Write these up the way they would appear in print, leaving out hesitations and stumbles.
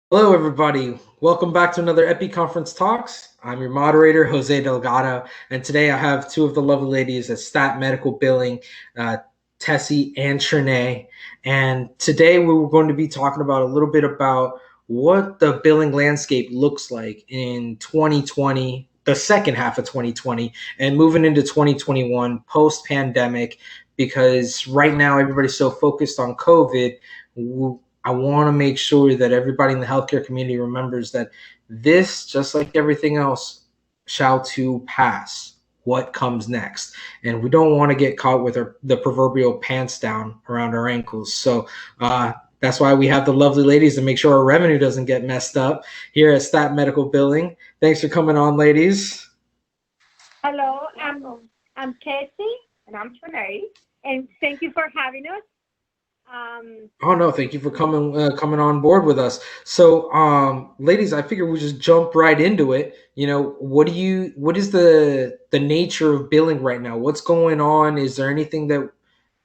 Hello, everybody. Welcome back to another Conference Talks. I'm your moderator, Jose Delgado, and today I have two of the lovely ladies at Stat Medical Billing, uh, Tessy and Trinae. And today we were going to be talking about a little bit about what the billing landscape looks like in 2020, the second half of 2020, and moving into 2021 post pandemic, because right now everybody's so focused on COVID. I want to make sure that everybody in the healthcare community remembers that this, just like everything else, shall to pass. What comes next? And we don't want to get caught with the proverbial pants down around our ankles. So that's why we have the lovely ladies to make sure our revenue doesn't get messed up here at Stat Medical Billing. Thanks for coming on, ladies. Hello, I'm Tessy, and I'm Trinae, and thank you for having us. Oh no, thank you for coming on board with us. So, ladies, I figure we just jump right into it. What is the nature of billing right now? What's going on? Is there anything that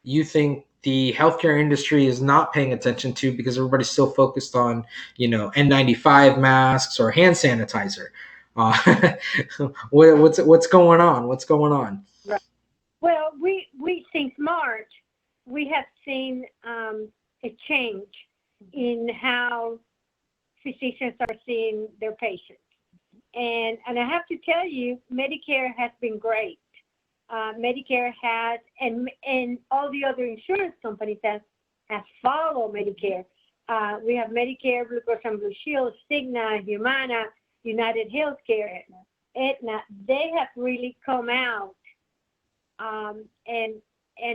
you think the healthcare industry is not paying attention to because everybody's still focused on, N95 masks or hand sanitizer? Uh, what's going on? What's going on? Right. Well, we since March we have seen a change in how physicians are seeing their patients, and I have to tell you, Medicare has been great. Medicare has, and all the other insurance companies have followed Medicare. We have Medicare, Blue Cross and Blue Shield, Cigna, Humana, United Healthcare, Aetna. They have really come out and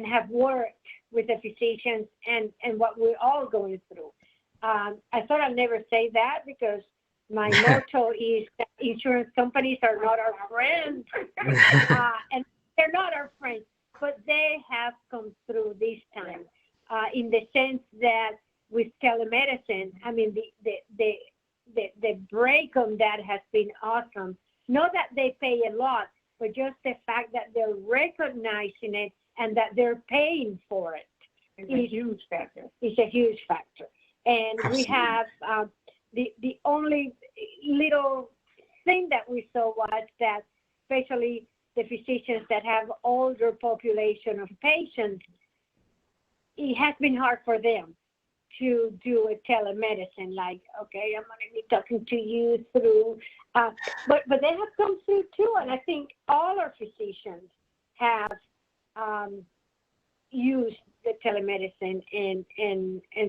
have worked with the physicians and what we're all going through. I thought I'd never say that because my motto is that insurance companies are not our friends, and they're not our friends, but they have come through this time in the sense that with telemedicine, I mean, the break on that has been awesome. Not that they pay a lot, but just the fact that they're recognizing it and that they're paying for it is a huge factor. It's a huge factor. And Absolutely. We have the only little thing that we saw was that especially the physicians that have older population of patients, it has been hard for them to do a telemedicine, like, okay, I'm going to be talking to you through, but they have come through too, and I think all our physicians have used the telemedicine, and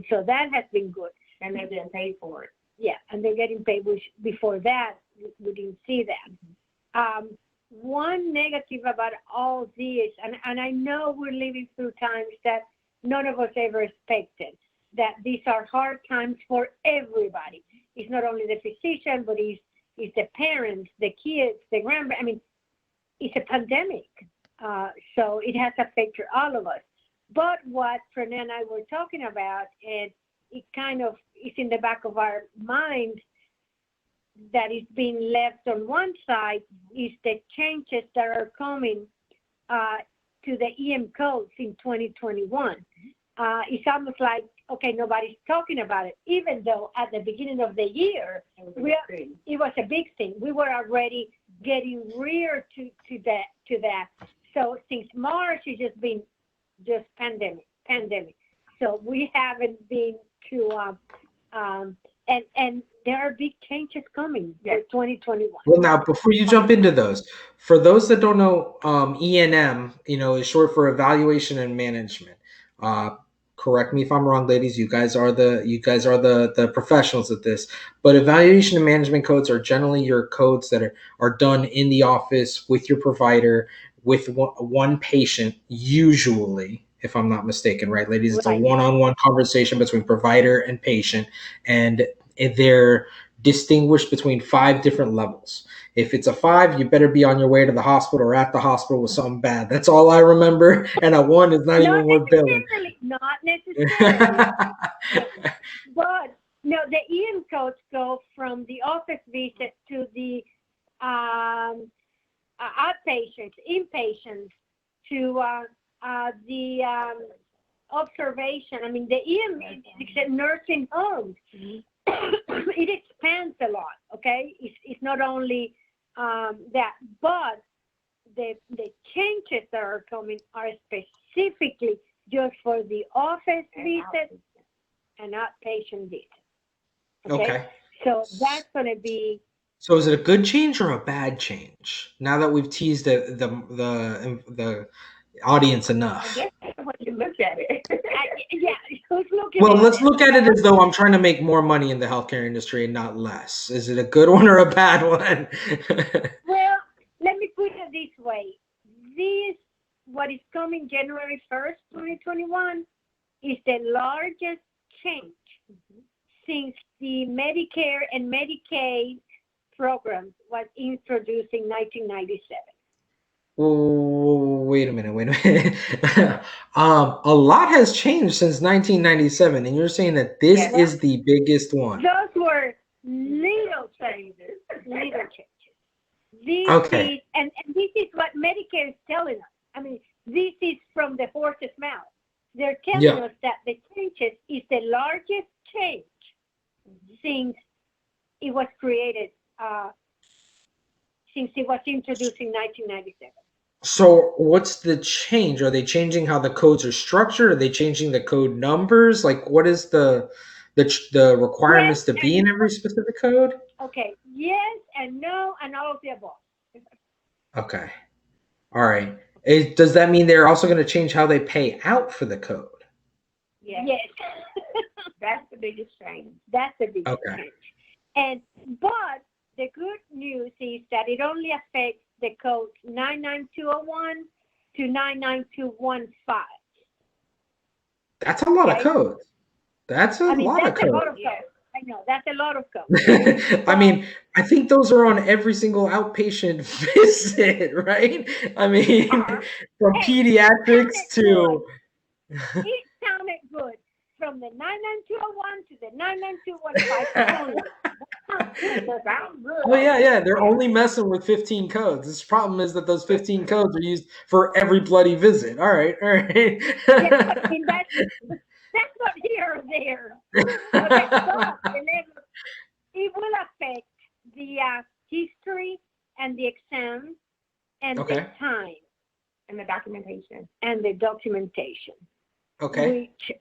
so that has been good. And they're getting paid for it. Yeah, and they're getting paid, which before that, we didn't see that. One negative about all this, and I know we're living through times that none of us ever expected, that these are hard times for everybody. It's not only the physician, but it's the parents, the kids, the grandparents. I mean, it's a pandemic, so it has affected all of us. But what Fernand and I were talking about, and it kind of is in the back of our mind, that is being left on one side, is the changes that are coming to the EM codes in 2021. It's almost like, okay, nobody's talking about it, even though at the beginning of the year, it was a big thing. We were already getting reared to that. So since March, it's just been just pandemic. So we haven't been to, and there are big changes coming for 2021. Well, now, before you jump into those, for those that don't know, E&M, is short for Evaluation and Management. Correct me if I'm wrong, ladies. You guys are the professionals at this. But evaluation and management codes are generally your codes that are done in the office with your provider, with one patient, usually, if I'm not mistaken, right, ladies? It's a one-on-one conversation between provider and patient, and they're distinguished between 5 different levels. If it's a 5, you better be on your way to the hospital or at the hospital with something bad. That's all I remember. And a 1 is not even worth billing. Not necessarily. But no, the EM codes go from the office visit to the outpatients, inpatients, to the observation. I mean, the EM is a nursing home. It not only that, but the changes that are coming are specifically just for the office visit and outpatient visit. Okay? So that's going to be. So is it a good change or a bad change? Now that we've teased the audience enough. I guess when you look at it. Yeah, who's looking Well, at let's it? look at it as though I'm trying to make more money in the healthcare industry and not less. Is it a good one or a bad one? Well, let me put it this way. What is coming January 1st, 2021, is the largest change since the Medicare and Medicaid program was introduced in 1997. Oh, wait a minute. A lot has changed since 1997, and you're saying that this is the biggest one. Those were little changes. Okay. And this is what Medicare is telling us. I mean, this is from the horse's mouth. They're telling us that the changes is the largest change since it was created, since it was introduced in 1997. So what's the change? Are they changing how the codes are structured? Are they changing the code numbers? Like, what is the requirements to be in every specific code? Okay, yes and no and all of the above. Okay. All right. Does that mean they're also going to change how they pay out for the code? Yes. That's the biggest change. That's the biggest change. But the good news is that it only affects the codes 99201 to 99215. That's a lot of codes. That's a lot of codes. I know, that's a lot of codes. I mean, I think those are on every single outpatient visit, right? I mean, from pediatrics to... It sounded good. From the 99201 to the 99215. Oh, yeah. They're only messing with 15 codes. This problem is that those 15 codes are used for every bloody visit. All right. That's not here or there. Okay, it will affect the history and the exam and the time. And the documentation. Okay. Which,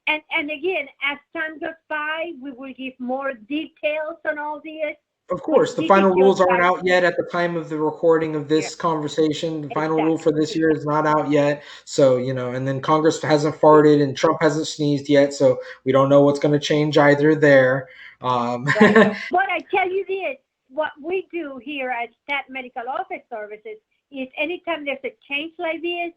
and again, as time goes by, we will give more details on all this. Of course, the final rules aren't out yet at the time of the recording of this conversation. The final rule for this year is not out yet. So, and then Congress hasn't farted and Trump hasn't sneezed yet. So we don't know what's going to change either there. Right. But I tell you this, what we do here at Stat Medical Office Services is anytime there's a change like this,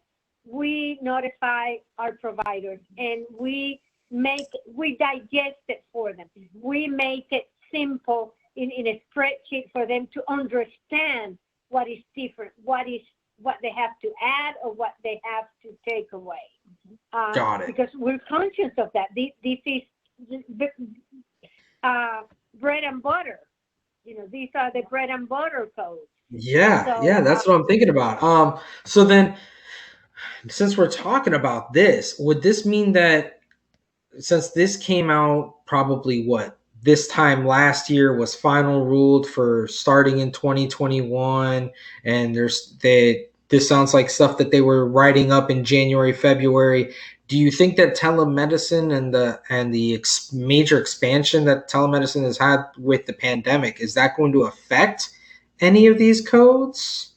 we notify our providers and we digest it for them. We make it simple in a spreadsheet for them to understand what is different, what they have to add or what they have to take away. Got it. Because we're conscious of that. This is bread and butter. These are the bread and butter codes. Yeah, that's what I'm thinking about. So then, since we're talking about this, would this mean that since this came out probably this time last year was final ruled for starting in 2021, and this sounds like stuff that they were writing up in January, February. Do you think that telemedicine and the major expansion that telemedicine has had with the pandemic, is that going to affect any of these codes?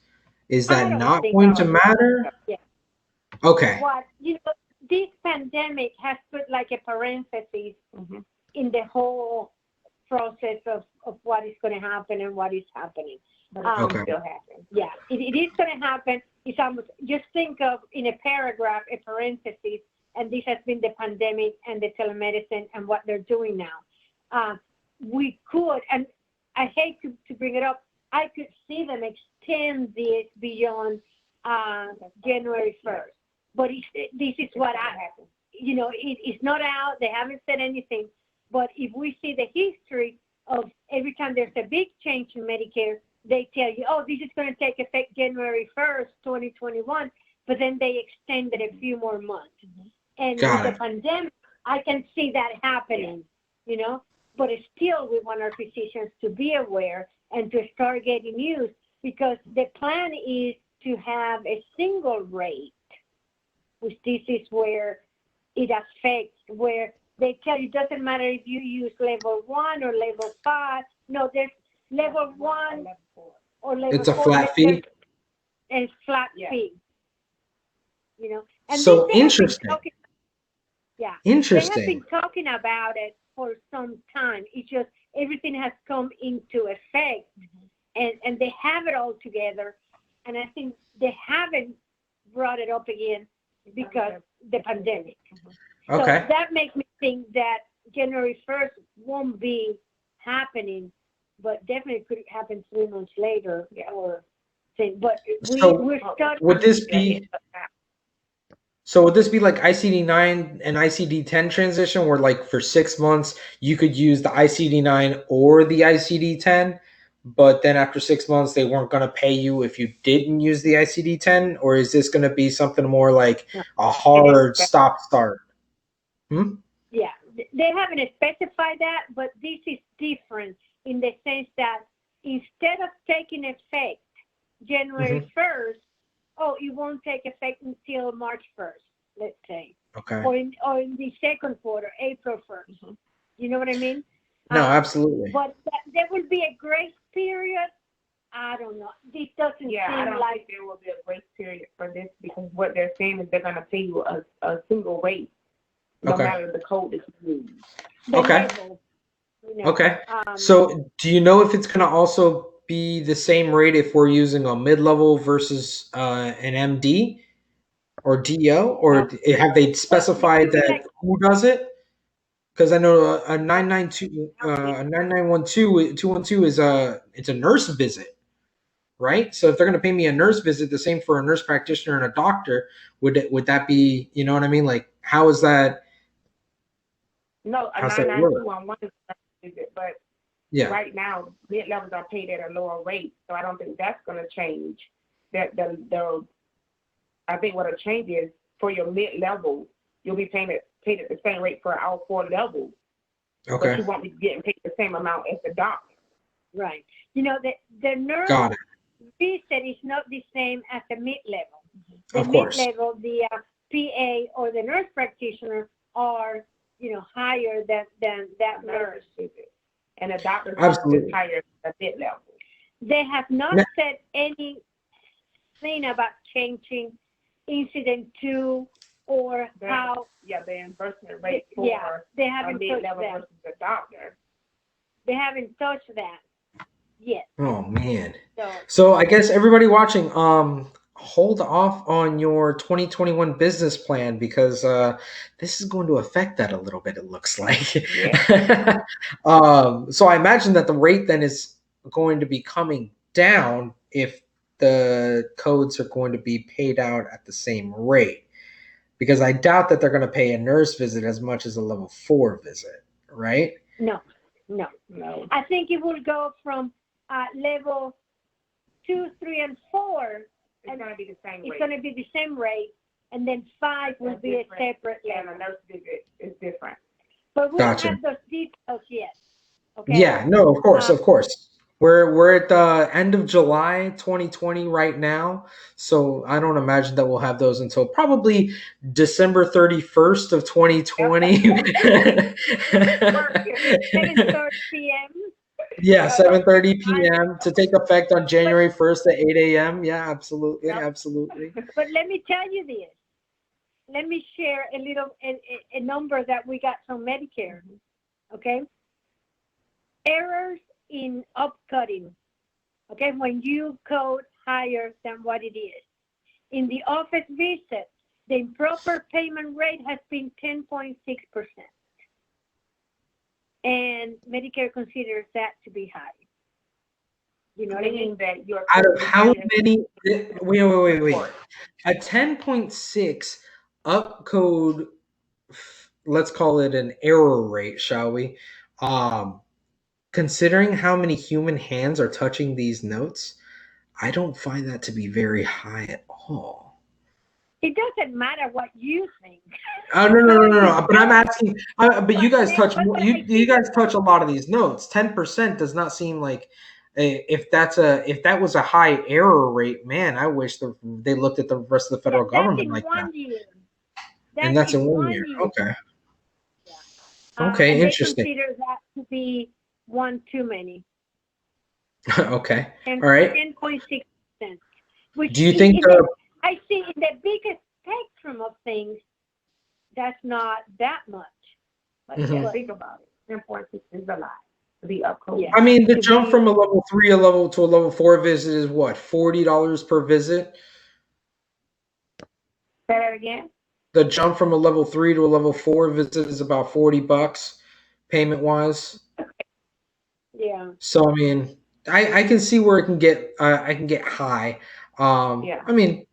Is that not going to matter? Yeah. Okay. This pandemic has put like a parenthesis in the whole process of what is going to happen and what is happening. But it still happen. Yeah, it is going to happen. It's almost, just think of in a paragraph, a parenthesis, and this has been the pandemic and the telemedicine and what they're doing now. We could, and I hate to bring it up, I could see them extend this beyond January 1st. But this is what it's not out. They haven't said anything. But if we see the history of every time there's a big change in Medicare, they tell you, oh, this is going to take effect January 1st, 2021. But then they extended a few more months. And with the pandemic, I can see that happening, But still, we want our physicians to be aware and to start getting used, because the plan is to have a single rate, which this is where it affects, where they tell you it doesn't matter if you use level 1 or level 5. No, there's level 1 or level 4. It's a flat fee? And it's flat fee. You know? And so they interesting. Interesting. They have been talking about it for some time. It's just everything has come into effect, and they have it all together. And I think they haven't brought it up again because the pandemic. Okay. So that makes me think that January 1st won't be happening, but definitely could happen 3 months later. Or thing. But we're starting. Would this be? So would this be like ICD-9 and ICD-10 transition, where like for 6 months you could use the ICD-9 or the ICD-10, but then after 6 months they weren't going to pay you if you didn't use the ICD-10, or is this going to be something more like a hard stop-start? Yeah, they haven't specified that, but this is different in the sense that instead of taking effect January 1st, it won't take effect until March 1st, let's say. Okay. Or in the second quarter, April 1st. You know what I mean? No, absolutely. But there will be a grace period. I don't know. This doesn't seem I don't like think there will be a grace period for this, because what they're saying is they're going to pay you a single rate, no matter the code that you use. Okay. Level, you know. Okay. So do you know if it's going to also be the same rate if we're using a mid-level versus an MD or DO, or have they specified that who does it? Because I know a 992, a 9912, 212 is it's a nurse visit, right? So if they're going to pay me a nurse visit, the same for a nurse practitioner and a doctor, would that be, you know what I mean? Like, how is that? No, a 99211 is a visit, but right now mid-levels are paid at a lower rate, so I don't think that's going to change. I think what will change is for your mid-level, you'll be paid at the same rate for all 4 levels. Okay. But you won't be getting paid the same amount as the doctor. Right. You know, the nurse visit is not the same as the mid-level. The mid-level, the PA or the nurse practitioner are, higher than that nurse visit. And a doctor is higher than the mid-level. They have not said anything about changing incident 2 or how. Yeah, the reimbursement rate for they haven't mid-level touched that. versus the doctor. They haven't touched that yet. Oh man. So I guess everybody watching, hold off on your 2021 business plan, because this is going to affect that a little bit, it looks like. Yeah. So I imagine that the rate then is going to be coming down if the codes are going to be paid out at the same rate, because I doubt that they're going to pay a nurse visit as much as a level 4 visit, right? No. I think it will go from level 2, 3, and 4. It's going to be the same rate. It's going to be the same rate, and then 5 will be a separate level. And a nurse visit is different. But we don't have those details yet. Okay? Yeah, no, of course. We're at the end of July 2020 right now, so I don't imagine that we'll have those until probably December 31st of 2020. 7:30 p.m. Yeah, 7:30 p.m. to take effect on January 1st at 8 a.m. Yeah, absolutely. But let me tell you this. Let me share a number that we got from Medicare. Okay? Errors in upcutting. Okay, when you code higher than what it is. In the office visit, the improper payment rate has been 10.6%. And Medicare considers that to be high. You know what I mean? That you're out of how many? Wait. A 10.6 upcode, let's call it an error rate, shall we? Considering how many human hands are touching these notes, I don't find that to be very high at all. It doesn't matter what you think. Oh no! But I'm asking. But you guys touch. You guys touch a lot of these notes. 10% does not seem like if that was a high error rate, man, I wish they looked at the rest of the federal government like that. And that's in 1 year. Okay. Yeah. Okay, and interesting. They consider that to be one too many. Okay. All right. 10.6%. Which do you think I see in the biggest spectrum of things, that's not that much. But think about it. 10.6 is a lot to be up close. Yeah. I mean, the jump from a level 3 to a level 4 visit is what, $40 per visit? Say that again. The jump from a level 3 to a level 4 visit is about $40 payment wise. Yeah. So I mean, I can see where it can get I can get high. Yeah. I mean,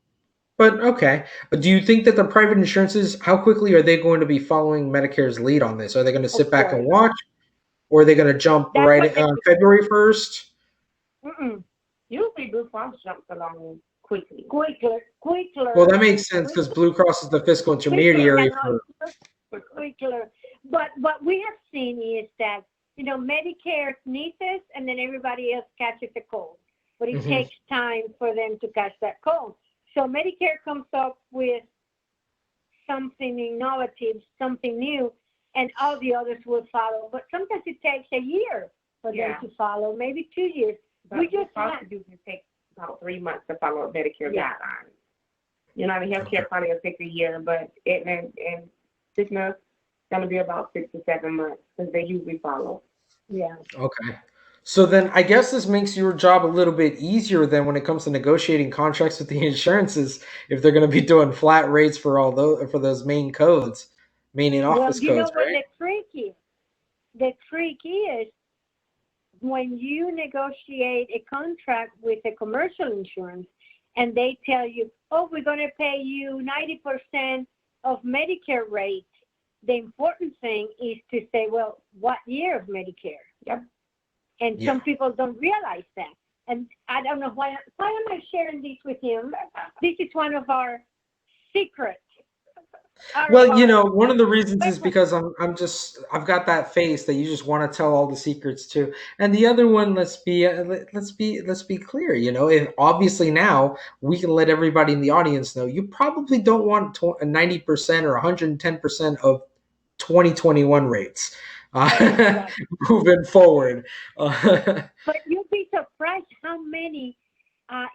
but okay. But do you think that the private insurances, how quickly are they going to be following Medicare's lead on this? Are they going to sit back and watch, or are they going to jump right on February 1st? Usually Blue Cross jumps along quickly. Quicker. Well, that makes sense because Blue Cross is the fiscal intermediary for. Quicker. But what we have seen is that, Medicare sneezes and then everybody else catches the cold. But it takes time for them to catch that cold. So Medicare comes up with something innovative, something new, and all the others will follow. But sometimes it takes a year for them to follow, maybe 2 years. But we just have to take about 3 months to follow Medicare guidelines. The healthcare probably will take a year, but and sickness going to be about 6 to 7 months because they usually follow. Yeah. Okay. So then I guess this makes your job a little bit easier then when it comes to negotiating contracts with the insurances if they're going to be doing flat rates for those main codes, main in office codes, right? The trick is when you negotiate a contract with a commercial insurance and they tell you, oh, we're going to pay you 90% of Medicare rates, the important thing is to say, well, what year of Medicare? Yep. And some people don't realize that. And I don't know why am I sharing this with you? This is one of our secrets. Well, one of the reasons is because I've got that face that you just want to tell all the secrets to. And the other one, let's be clear, if obviously now we can let everybody in the audience know you probably don't want 90% or 110% of 2021 rates moving forward. But you'll be surprised how many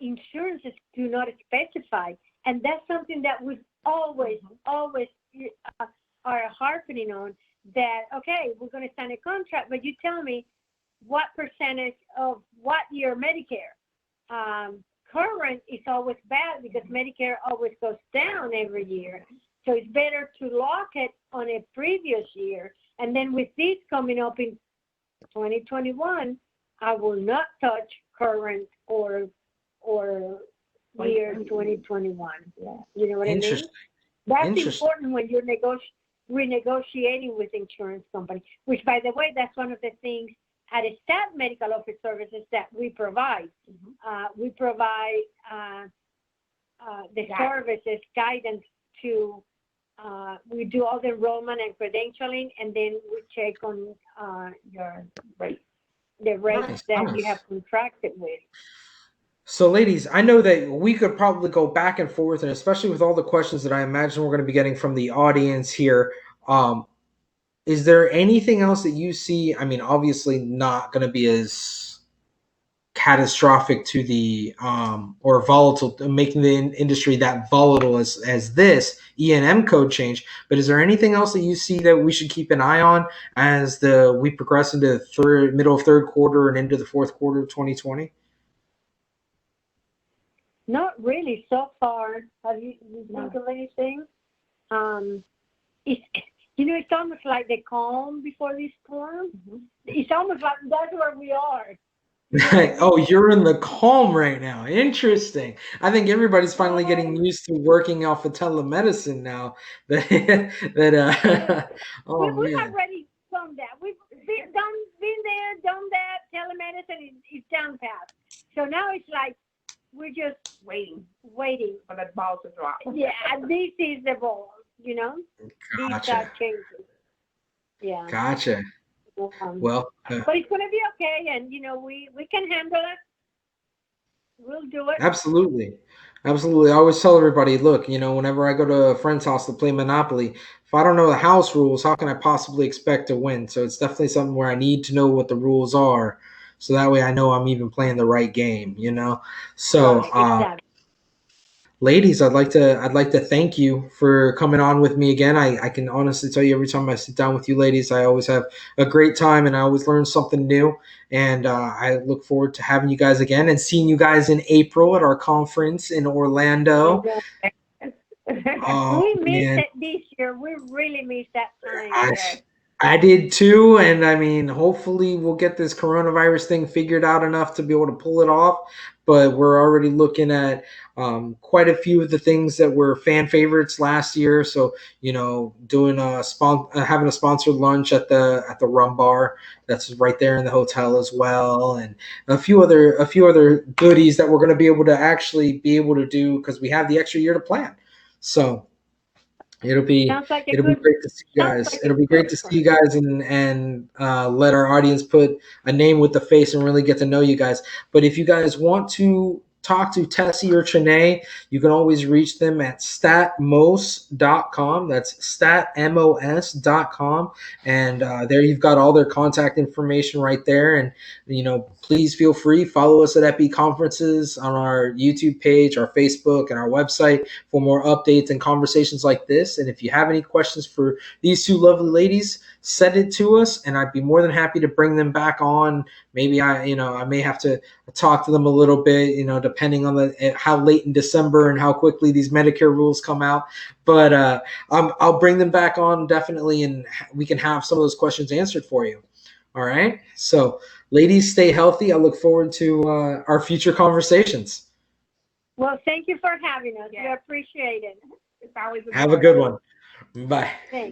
insurances do not specify. And that's something that we always are harping on, that, okay, we're going to sign a contract, but you tell me what percentage of what year Medicare. Current is always bad because Medicare always goes down every year. So it's better to lock it on a previous year. And then with this coming up in 2021, I will not touch current or year 2021. Yeah. You know what I mean? That's important when you're renegotiating with insurance companies, which, by the way, that's one of the things at a staff medical office services that we provide. We provide the services, guidance to, we do all the enrollment and credentialing, and then we check on your rates, the rates that you have contracted with. So, ladies, I know that we could probably go back and forth, and especially with all the questions that I imagine we're going to be getting from the audience here. Is there anything else that you see? I mean, obviously not going to be as catastrophic to the or volatile, making the industry that volatile as this E&M code change. But is there anything else that you see that we should keep an eye on as we progress into middle of third quarter and into the fourth quarter of 2020? Not really so far. Have you think of anything? It's almost like the calm before the storm. It's almost like that's where we are. Oh, you're in the calm right now. Interesting. I think everybody's finally getting used to working off of telemedicine now. We've already done that. We've been there, done that. Telemedicine is down pat. So now it's like we're just waiting for the ball to drop. Yeah, this is the ball. Gotcha. These are changes. Yeah. Gotcha. Well, But it's going to be okay, and we can handle it. We'll do it. absolutely. Absolutely. I always tell everybody, look, whenever I go to a friend's house to play Monopoly, if I don't know the house rules, how can I possibly expect to win? So it's definitely something where I need to know what the rules are. So that way I know I'm even playing the right game. So, Right, exactly. ladies, I'd like to thank you for coming on with me again. I can honestly tell you every time I sit down with you ladies, I always have a great time and I always learn something new. And I look forward to having you guys again and seeing you guys in April at our conference in Orlando. Oh We missed man, it this year. We really missed that time. I, Yes. I did too. And I mean, hopefully we'll get this coronavirus thing figured out enough to be able to pull it off. But we're already looking at quite a few of the things that were fan favorites last year. So doing having a sponsored lunch at the Rum Bar that's right there in the hotel as well, and a few other goodies that we're going to be able to actually be able to do because we have the extra year to plan. So It'll be Sounds like a it'll be good. great to see you Sounds guys. like a It'll be good great to see one. you guys and let our audience put a name with the face and really get to know you guys. But if you guys want to talk to Tessy or Trinae, you can always reach them at statmos.com. That's statmos.com. And there you've got all their contact information right there. And please feel free, follow us at Epi Conferences on our YouTube page, our Facebook, and our website for more updates and conversations like this. And if you have any questions for these two lovely ladies, send it to us, and I'd be more than happy to bring them back on. Maybe I may have to talk to them a little bit, depending on how late in December and how quickly these Medicare rules come out. But I'll bring them back on definitely, and we can have some of those questions answered for you. All right. So, ladies, stay healthy. I look forward to our future conversations. Well, thank you for having us. We Yeah. appreciate it. It's always a Have a good one. Bye. Thanks.